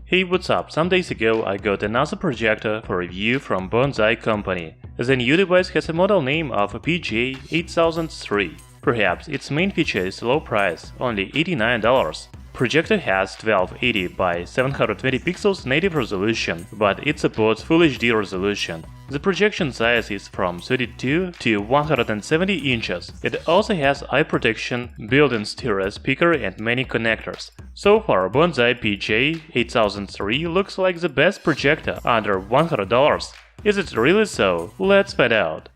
Hey, what's up? Some days ago I got another projector for review from Bonsaii company. The new device has a model name of PJ8003. Perhaps its main feature is low price, only $89. Projector has 1280 by 720 pixels native resolution, but it supports Full HD resolution. The projection size is from 32 to 170 inches. It also has eye protection, built-in stereo speaker and many connectors. So far, Bonsaii PJ8003 looks like the best projector under $100. Is it really so? Let's find out.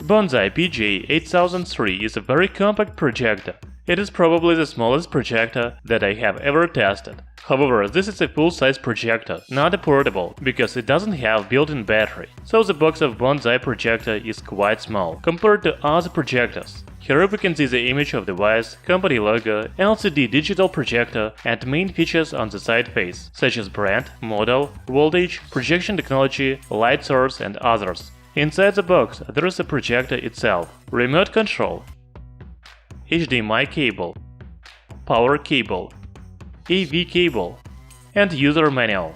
Bonsaii PJ8003 is a very compact projector. It is probably the smallest projector that I have ever tested. However, this is a full-size projector, not a portable, because it doesn't have built-in battery. So the box of Bonsaii projector is quite small compared to other projectors. Here we can see the image of the device, company logo, LCD digital projector, and main features on the side face, such as brand, model, voltage, projection technology, light source, and others. Inside the box there is a projector itself, remote control, HDMI cable, power cable, AV cable, and user manual.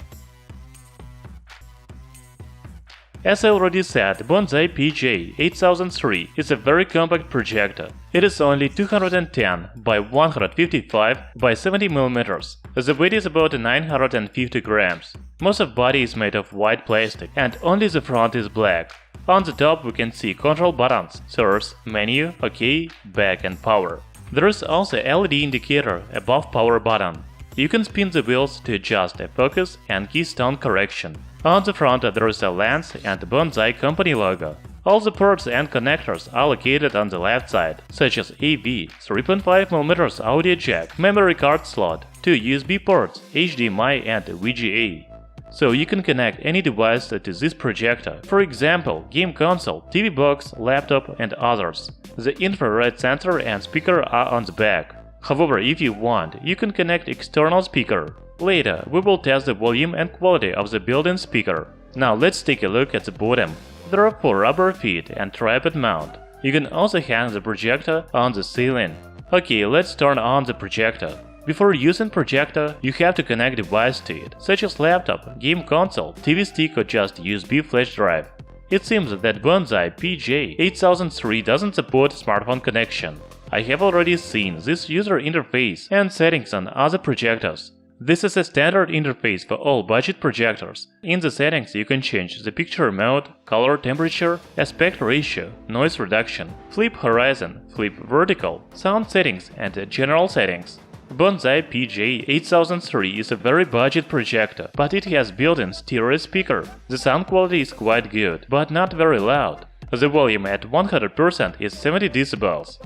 As I already said, Bonsaii PJ8003 is a very compact projector. It is only 210 by 155 by 70 mm. The weight is about 950 grams. Most of the body is made of white plastic, and only the front is black. On the top we can see control buttons, source, menu, OK, back and power. There is also a LED indicator above power button. You can spin the wheels to adjust a focus and keystone correction. On the front there is a lens and Bonsaii company logo. All the ports and connectors are located on the left side, such as AV, 3.5mm audio jack, memory card slot, 2 USB ports, HDMI and VGA. So you can connect any device to this projector, for example, game console, TV box, laptop and others. The infrared sensor and speaker are on the back. However, if you want, you can connect external speaker. Later, we will test the volume and quality of the built-in speaker. Now let's take a look at the bottom. There are 4 rubber feet and tripod mount. You can also hang the projector on the ceiling. Okay, let's turn on the projector. Before using projector, you have to connect device to it, such as laptop, game console, TV stick or just USB flash drive. It seems that Bonsaii PJ8003 doesn't support smartphone connection. I have already seen this user interface and settings on other projectors. This is a standard interface for all budget projectors. In the settings you can change the picture mode, color temperature, aspect ratio, noise reduction, flip horizon, flip vertical, sound settings and general settings. Bonsaii PJ8003 is a very budget projector, but it has built-in stereo speaker. The sound quality is quite good, but not very loud. The volume at 100% is 70 decibels.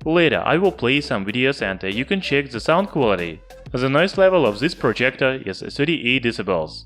Later I will play some videos and you can check the sound quality. The noise level of this projector is 38 decibels.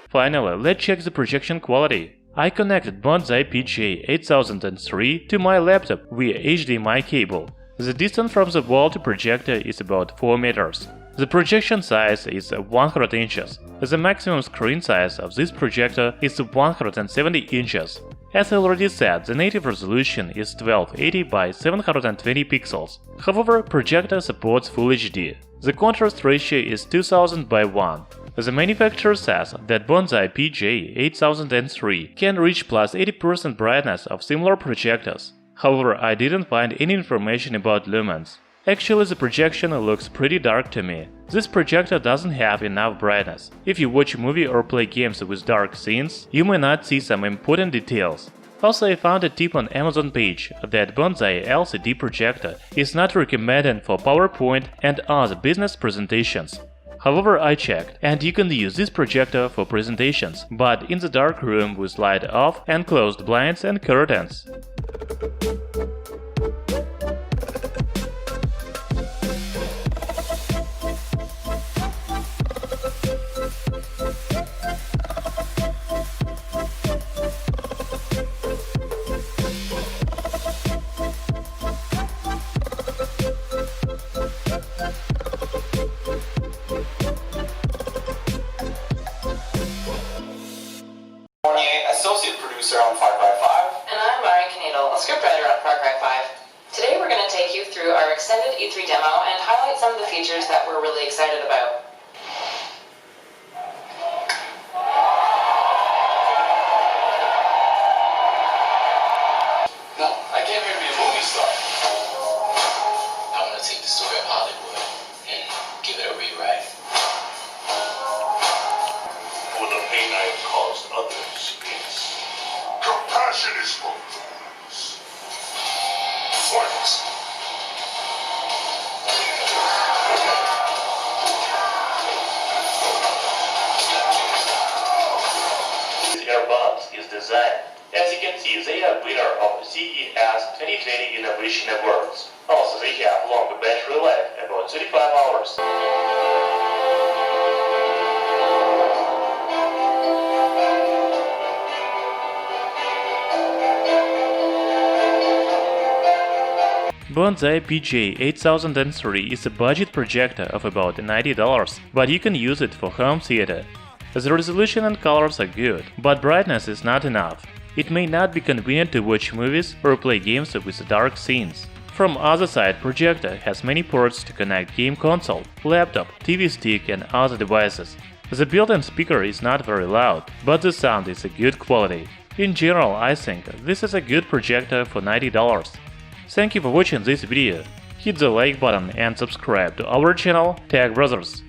Finally, let's check the projection quality. I connected Bonsaii PJ8003 to my laptop via HDMI cable. The distance from the wall to projector is about 4 meters. The projection size is 100 inches. The maximum screen size of this projector is 170 inches. As I already said, the native resolution is 1280 by 720 pixels. However, projector supports Full HD. The contrast ratio is 2000 by 1. The manufacturer says that Bonsaii PJ8003 can reach plus 80% brightness of similar projectors. However, I didn't find any information about lumens. Actually, the projection looks pretty dark to me. This projector doesn't have enough brightness. If you watch a movie or play games with dark scenes, you may not see some important details. Also, I found a tip on Amazon page that Bonsaii LCD projector is not recommended for PowerPoint and other business presentations. However, I checked, and you can use this projector for presentations, but in the dark room with light off and closed blinds and curtains. take you through our extended E3 demo and highlight some of the features that we're really excited about. No, I came here to be a movie star. I want to take the story of Hollywood and give it a rewrite. For the pain I have caused others, yes. Compassion is for fools. What? This earbuds is designed. As you can see, they are winner of CES 2020 Innovation Awards. Also, they have longer battery life, about 35 hours. Bonsaii PJ8003 is a budget projector of about $90, but you can use it for home theater. The resolution and colors are good, but brightness is not enough. It may not be convenient to watch movies or play games with dark scenes. From other side, projector has many ports to connect game console, laptop, TV stick and other devices. The built-in speaker is not very loud, but the sound is a good quality. In general, I think this is a good projector for $90. Thank you for watching this video. Hit the like button and subscribe to our channel Tech Brothers.